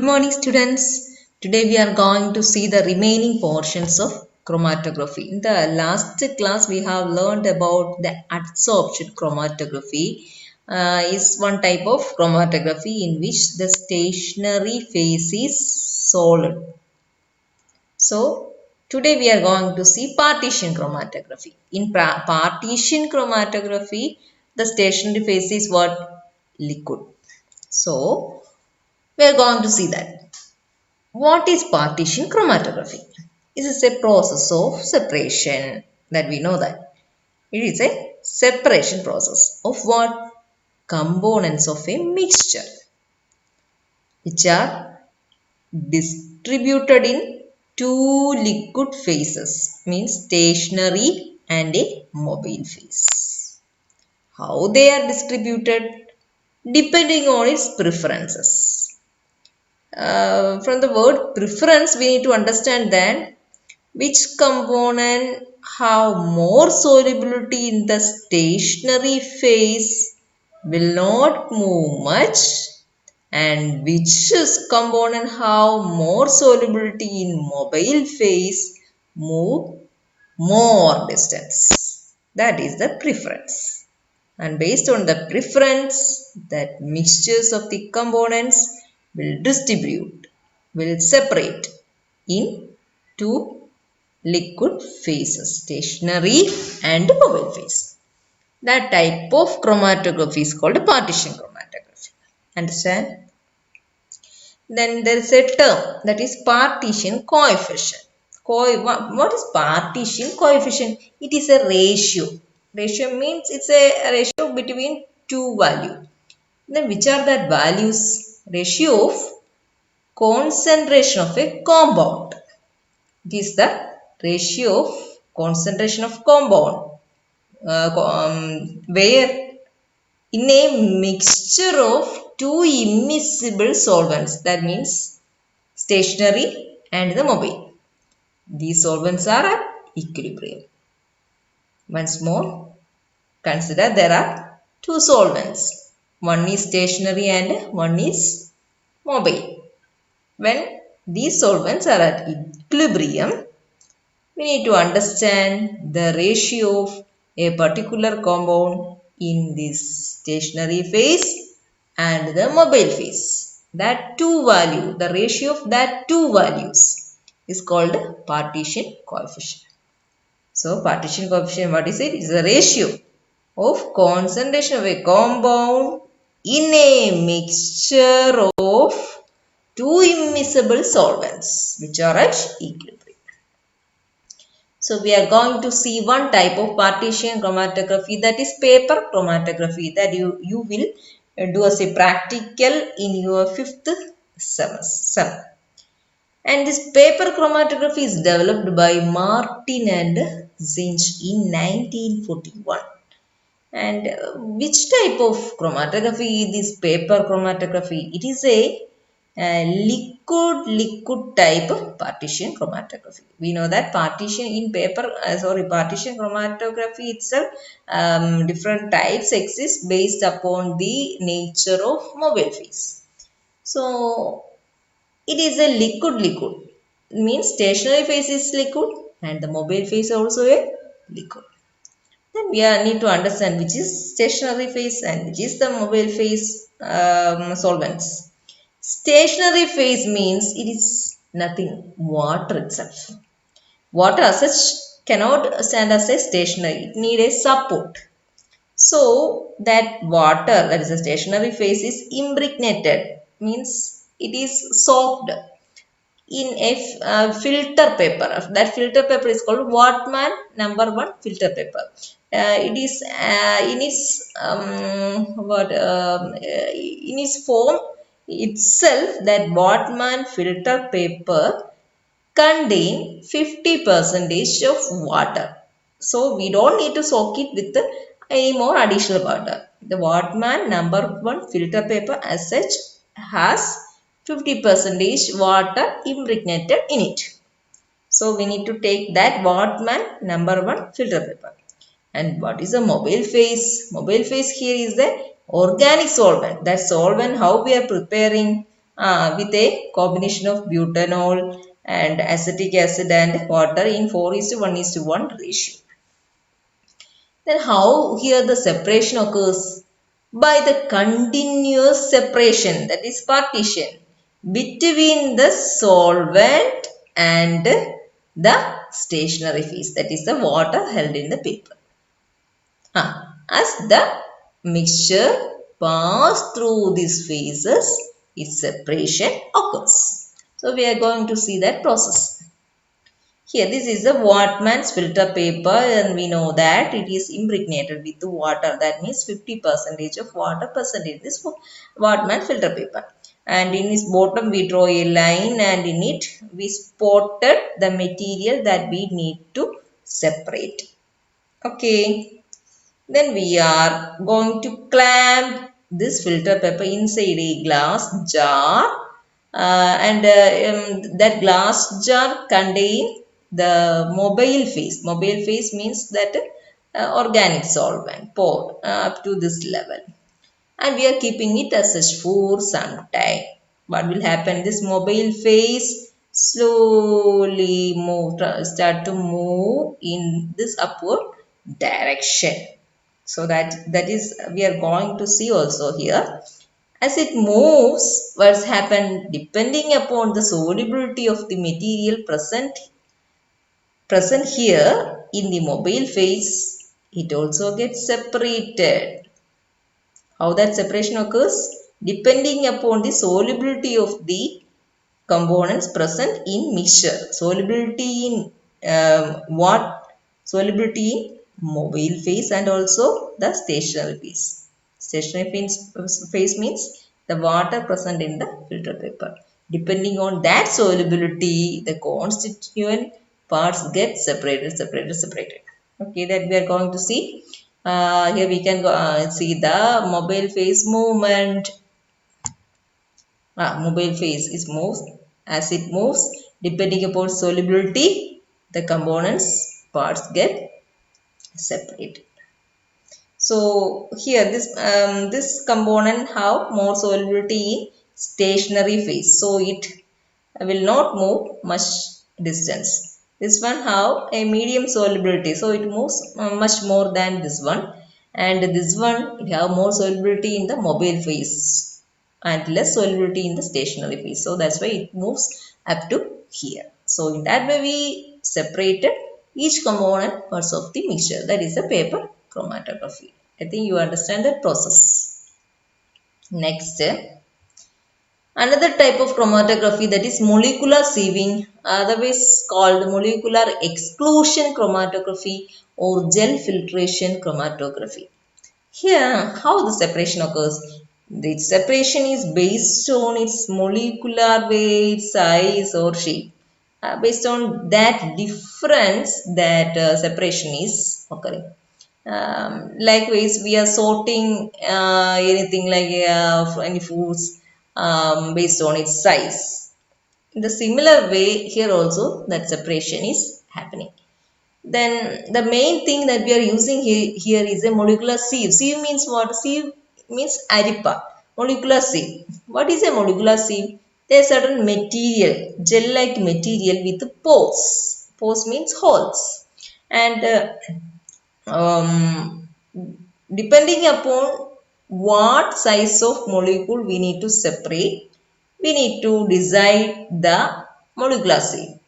Good morning, students. Today we are going to see the remaining portions of chromatography. In the last class, we have learned about the adsorption chromatography. Is one type of chromatography in which the stationary phase is solid. So, today we are going to see partition chromatography. In partition chromatography, the stationary phase is what? Liquid. So, we are going to see that. What is partition chromatography? This is a process of separation that we know that. It is a separation process of what? Components of a mixture which are distributed in two liquid phases, means stationary and a mobile phase. How they are distributed? Depending on its preferences. From the word preference, we need to understand that which component have more solubility in the stationary phase will not move much, and which component have more solubility in mobile phase move more distance. That is the preference. And based on the preference, that mixtures of the components will distribute, will separate in two liquid phases, stationary and mobile phase. That type of chromatography is called partition chromatography. Understand? Then there is a term that is partition coefficient. What is partition coefficient? It is a ratio. Ratio means it's a ratio between two values. Then which are that values? Ratio of concentration of a compound. It is the ratio of concentration of compound where in a mixture of two immiscible solvents, that means stationary and the mobile. These solvents are at equilibrium. Once more, consider there are two solvents. One is stationary and one is mobile. When these solvents are at equilibrium, we need to understand the ratio of a particular compound in this stationary phase and the mobile phase. That two value, the ratio of that two values is called partition coefficient. So, partition coefficient, what is it? It is the ratio of concentration of a compound in a mixture of two immiscible solvents which are at equilibrium. So we are going to see one type of partition chromatography, that is paper chromatography, that you will do as a practical in your 5th semester. And this paper chromatography is developed by Martin and Zinsch in 1941. And which type of chromatography is this paper chromatography? It is a liquid type of partition chromatography. We know that partition in paper, partition chromatography itself, different types exist based upon the nature of mobile phase. So, it is a liquid. It means stationary phase is liquid and the mobile phase also a liquid. Then we need to understand which is stationary phase and which is the mobile phase solvents. Stationary phase means it is nothing, water itself. Water as such cannot stand as a stationary, it needs a support. So that water, that is a stationary phase, is impregnated, means it is soaked in a filter paper. That filter paper is called Whatman #1 filter paper. It is in its in its form itself, that Whatman filter paper contain 50% of water. So we don't need to soak it with any more additional water. The Whatman #1 filter paper as such has 50% water impregnated in it. So we need to take that Whatman #1 filter paper. And what is a mobile phase? Mobile phase here is the organic solvent. That solvent, how we are preparing? with a combination of butanol and acetic acid and water in 4:1:1 ratio. Then how here the separation occurs? By the continuous separation, that is partition, between the solvent and the stationary phase, that is the water held in the paper. As the mixture passes through these phases, its separation occurs. So we are going to see that process. Here, this is the Wattman's filter paper, and we know that it is impregnated with water. That means 50% of water present in this Wattman filter paper. And in its bottom, we draw a line, and in it, we spotted the material that we need to separate. Okay. Then we are going to clamp this filter paper inside a glass jar, and that glass jar contain the mobile phase. Mobile phase means that organic solvent poured up to this level, and we are keeping it as such for some time. What will happen? This mobile phase slowly start to move in this upward direction. So that is we are going to see also here. As it moves, what's happened depending upon the solubility of the material present here in the mobile phase, it also gets separated. How that separation occurs? Depending upon the solubility of the components present in mixture. Solubility in what? Solubility in mobile phase and also the stationary phase. Stationary phase means the water present in the filter paper. Depending on that solubility, the constituent parts get separated. Okay, that we are going to see. Here we can see the mobile phase movement. Mobile phase is moves. As it moves, depending upon solubility, the components parts get separated. So here this component have more solubility in stationary phase, so it will not move much distance. This one have a medium solubility, so it moves much more than this one, and this one it have more solubility in the mobile phase and less solubility in the stationary phase. So that's why it moves up to here. So in that way we separated each component parts of the mixture. That is the paper chromatography. I think you understand that process. Next, another type of chromatography, that is molecular sieving, otherwise called molecular exclusion chromatography or gel filtration chromatography. Here, how the separation occurs? The separation is based on its molecular weight, size or shape. Based on that difference, that separation is occurring. Likewise, we are sorting anything like any foods based on its size. In the similar way, here also that separation is happening. Then the main thing that we are using here is a molecular sieve. Sieve means what? Sieve means arepa. Molecular sieve. What is a molecular sieve? There is certain material, gel-like material with pores. Pores means holes. And depending upon what size of molecule we need to separate, we need to decide the molecular sieve.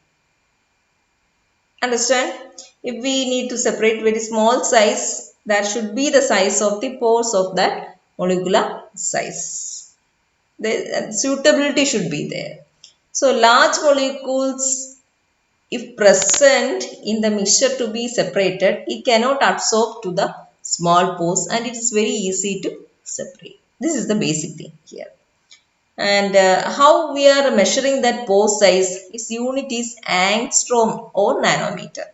Understand? If we need to separate very small size, that should be the size of the pores of that molecular size. The suitability should be there. So large molecules, if present in the mixture to be separated, it cannot absorb to the small pores and it is very easy to separate. This is the basic thing here. And how we are measuring that pore size, its unit is angstrom or nanometer.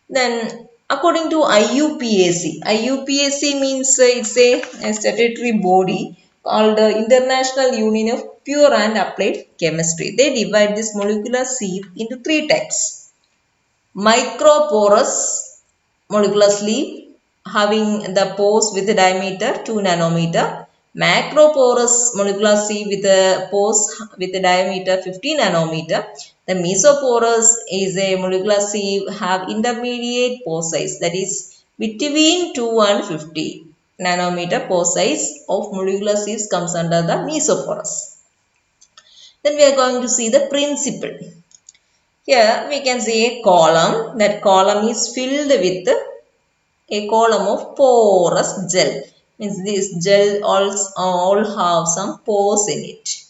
Then according to IUPAC, IUPAC means it's a statutory body called the International Union of Pure and Applied Chemistry. They divide this molecular sieve into three types. Microporous molecular sieve having the pores with a diameter 2 nanometer. macroporous molecular sieve with a pores with a diameter 50 nanometer. The mesoporous is a molecular sieve have intermediate pore size, that is between 2 and 50 nanometer pore size of molecular sieves comes under the mesoporous. Then we are going to see the principle. Here we can see a column. That column is filled with a column of porous gel. Means this gel all have some pores in it.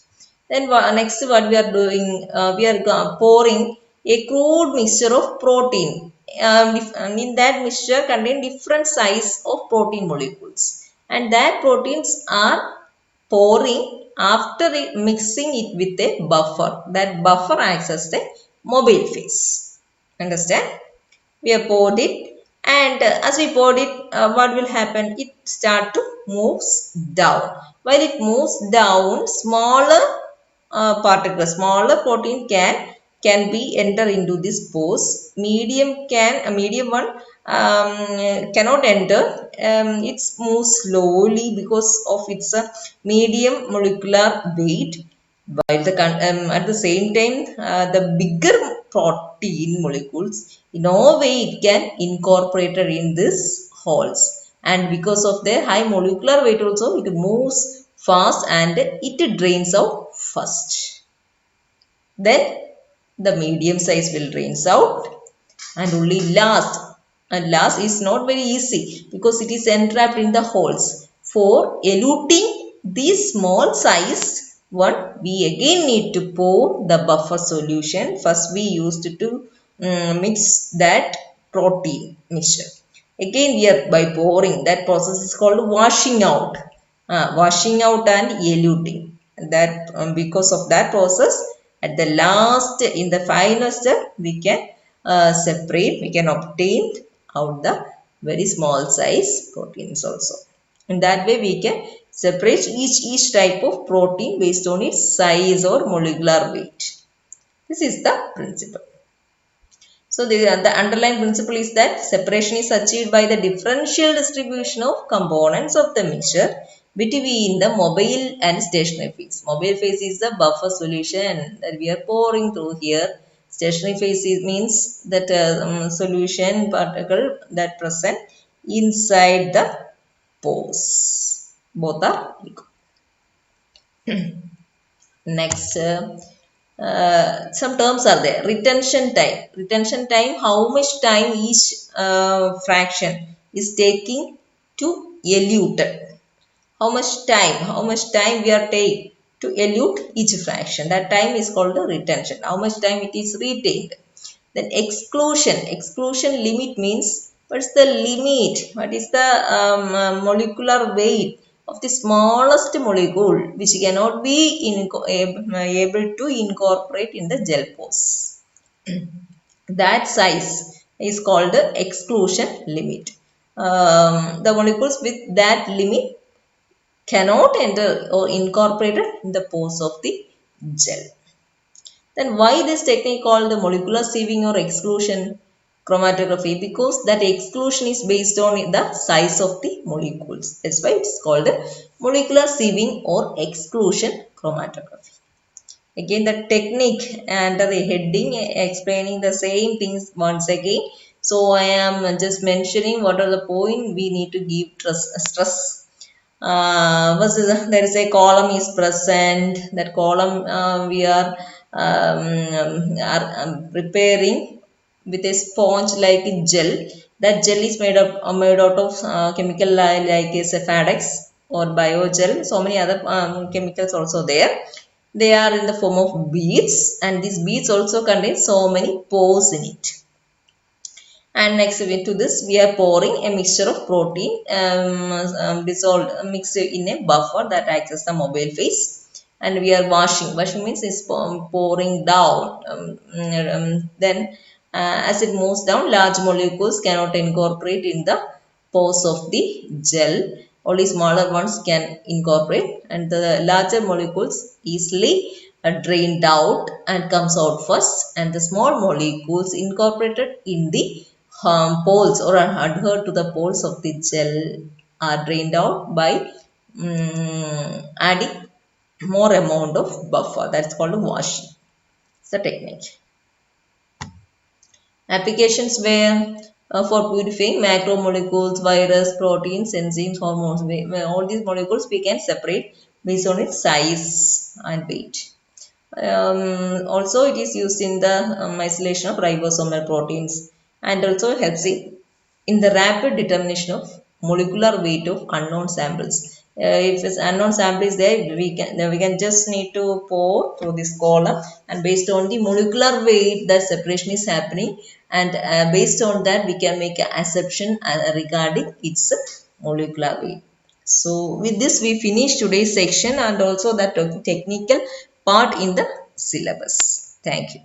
Then next what we are doing, we are pouring a crude mixture of protein. In that mixture contain different size of protein molecules, and that proteins are pouring after mixing it with a buffer. That buffer acts as the mobile phase. Understand? We have poured it, and as we poured it, what will happen? It start to moves down. While it moves down, smaller particles, smaller protein can be enter into this pores. Medium one cannot enter. It moves slowly because of its medium molecular weight. While at the same time, the bigger protein molecules, no way it can incorporated in this holes, and because of their high molecular weight also it moves fast and it drains out first. Then the medium size will drains out, and only last, and last is not very easy because it is entrapped in the holes. For eluting this small size one, we again need to pour the buffer solution. First we used to mix that protein mixture. Again we are by pouring, that process is called washing out. Washing out and eluting. That because of that process, at the last, in the final step, we can separate, we can obtain out the very small size proteins also. In that way, we can separate each type of protein based on its size or molecular weight. This is the principle. So the underlying principle is that separation is achieved by the differential distribution of components of the mixture between the mobile and stationary phase. Mobile phase is the buffer solution that we are pouring through here. Stationary phase means that solution particle that present inside the pores. Both are equal. Next, some terms are there. Retention time. Retention time, how much time each fraction is taking to elute. How much time we are taking to elute each fraction. That time is called the retention. How much time it is retained. Then exclusion. Exclusion limit means what's the limit? What is the molecular weight of the smallest molecule which cannot be able to incorporate in the gel pores. That size is called the exclusion limit. The molecules with that limit cannot enter or incorporate in the pores of the gel. Then why this technique called the molecular sieving or exclusion chromatography? Because that exclusion is based on the size of the molecules. That's why it's called the molecular sieving or exclusion chromatography. Again, the technique under the heading explaining the same things once again. So I am just mentioning what are the points we need to give stress. There is a column is present. That column we are preparing with a sponge like a gel. That gel is made out of chemical like a Cefadex or biogel. So many other chemicals also there. They are in the form of beads, and these beads also contain so many pores in it. And next into this we are pouring a mixture of protein dissolved mixed in a buffer that acts as the mobile phase, and we are washing means is pouring down. Then as it moves down, large molecules cannot incorporate in the pores of the gel. Only smaller ones can incorporate, and the larger molecules easily drained out and comes out first, and the small molecules incorporated in the poles or adhere to the poles of the gel are drained out by adding more amount of buffer. That's called washing. It's a technique. Applications where for purifying macromolecules, virus, proteins, enzymes, hormones, all these molecules we can separate based on its size and weight. Also, it is used in the isolation of ribosomal proteins and also helps in the rapid determination of molecular weight of unknown samples. If this unknown sample is there, we can just need to pour through this column, and based on the molecular weight, the separation is happening, and based on that, we can make an assumption regarding its molecular weight. So with this we finish today's section and also that technical part in the syllabus. Thank you.